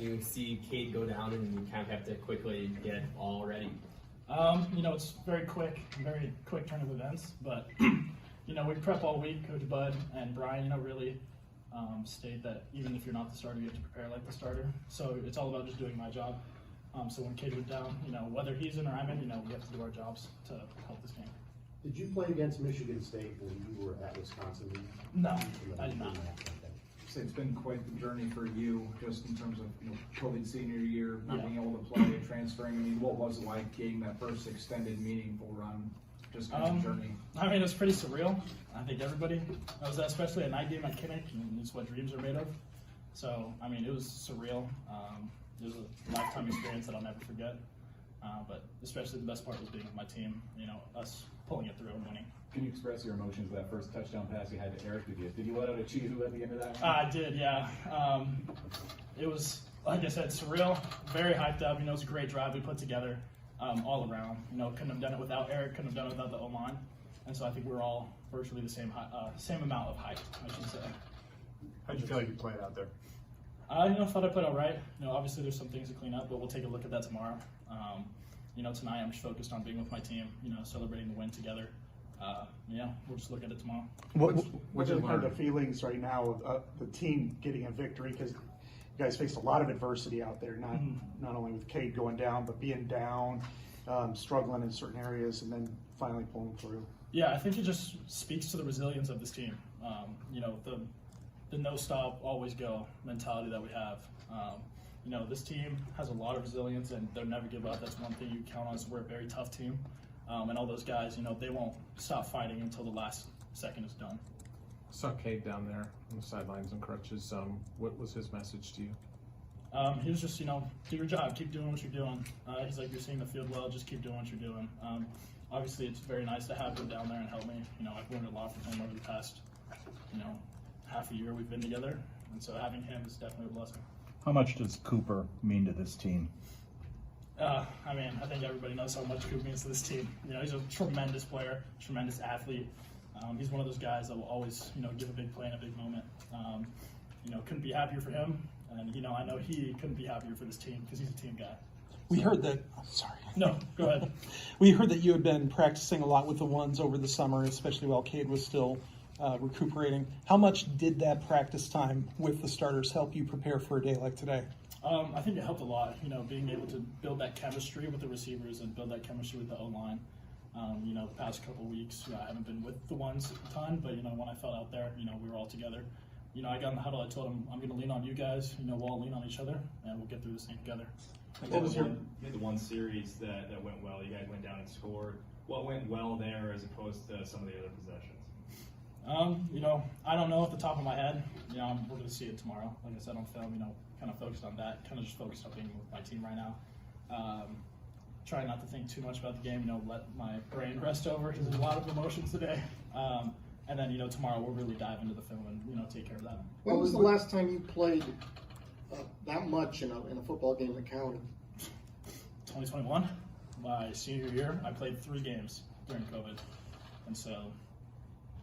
you see Cade go down and you kind of have to quickly get all ready? It's very quick turn of events, but we prep all week. Coach Bud and Brian, really state that even if you're not the starter, you have to prepare like the starter. So it's all about just doing my job. So when Cade went down, whether he's in or I'm in, we have to do our jobs to help this game. Did you play against Michigan State when you were at Wisconsin? No, I did not. It's been quite the journey for you, just in terms of COVID senior year, not being able to play, transferring. I mean, what was it like getting that first extended, meaningful run? Just kind of journey. It was pretty surreal. I think everybody. I was especially a night game at Kinnick, and it's what dreams are made of. So it was surreal. It was a lifetime experience that I'll never forget. But especially the best part was being with my team. Us pulling it through and winning. Can you express your emotions of that first touchdown pass you had to Eric? Did you let out a cheesoo at the end of that one? I did, yeah. It was, like I said, surreal, very hyped up. It was a great drive we put together all around. Couldn't have done it without Eric, couldn't have done it without the O-line. And so I think we were all virtually the same amount of hype, I should say. How'd you feel like you played out there? I thought I played all right. Obviously there's some things to clean up, but we'll take a look at that tomorrow. Tonight I'm just focused on being with my team, celebrating the win together. We'll just look at it tomorrow. What are kind of the feelings right now of the team getting a victory? Because you guys faced a lot of adversity out there, not only with Cade going down, but being down, struggling in certain areas, and then finally pulling through. Yeah, I think it just speaks to the resilience of this team. The no stop, always go mentality that we have. This team has a lot of resilience and they'll never give up. That's one thing you count on. Is we're a very tough team. And all those guys, they won't stop fighting until the last second is done. I saw Cade down there on the sidelines and crutches. What was his message to you? He was just, do your job, keep doing what you're doing. He's like, you're seeing the field well, just keep doing what you're doing. Obviously, it's very nice to have him down there and help me. I've learned a lot from him over the past, half a year we've been together. And so having him is definitely a blessing. How much does Cooper mean to this team? I think everybody knows how much Coop means to this team. He's a tremendous player, tremendous athlete. He's one of those guys that will always, give a big play in a big moment. Couldn't be happier for him. And, I know he couldn't be happier for this team because he's a team guy. We heard that, sorry. No, go ahead. We heard that you had been practicing a lot with the ones over the summer, especially while Cade was still recuperating. How much did that practice time with the starters help you prepare for a day like today? I think it helped a lot, being able to build that chemistry with the receivers and build that chemistry with the O-line. The past couple weeks, I haven't been with the ones a ton, but, when I felt out there, we were all together. I got in the huddle, I told them, I'm going to lean on you guys, we'll all lean on each other, and we'll get through this thing together. What was you had the one series that went well, you guys went down and scored. What went well there as opposed to some of the other possessions? I don't know off the top of my head. We're going to see it tomorrow. Like I said on film, kind of focused on that, kind of just focused on being with my team right now. Try not to think too much about the game, let my brain rest over because there's a lot of emotions today. And then, tomorrow we'll really dive into the film and, take care of that. When was the last time you played that much in a football game that counted? 2021, my senior year, I played 3 games during COVID. And so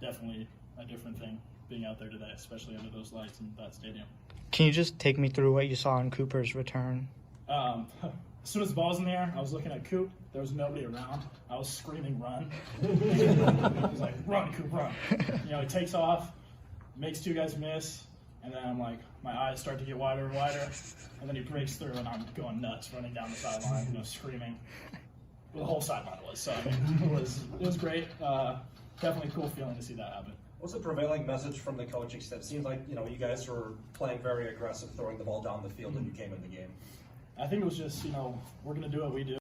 definitely a different thing being out there today, especially under those lights in that stadium. Can you just take me through what you saw in Cooper's return? As soon as the ball was in the air, I was looking at Coop. There was nobody around. I was screaming, run. He's like, run, Coop, run. He takes off, makes 2 guys miss, and then I'm like, my eyes start to get wider and wider, and then he breaks through, and I'm going nuts, running down the sideline, screaming. Well, the whole sideline was. So, it was great. Definitely a cool feeling to see that happen. What's the prevailing message from the coaching staff? It seems like, you guys were playing very aggressive, throwing the ball down the field when you came in the game. I think it was just, we're going to do what we do.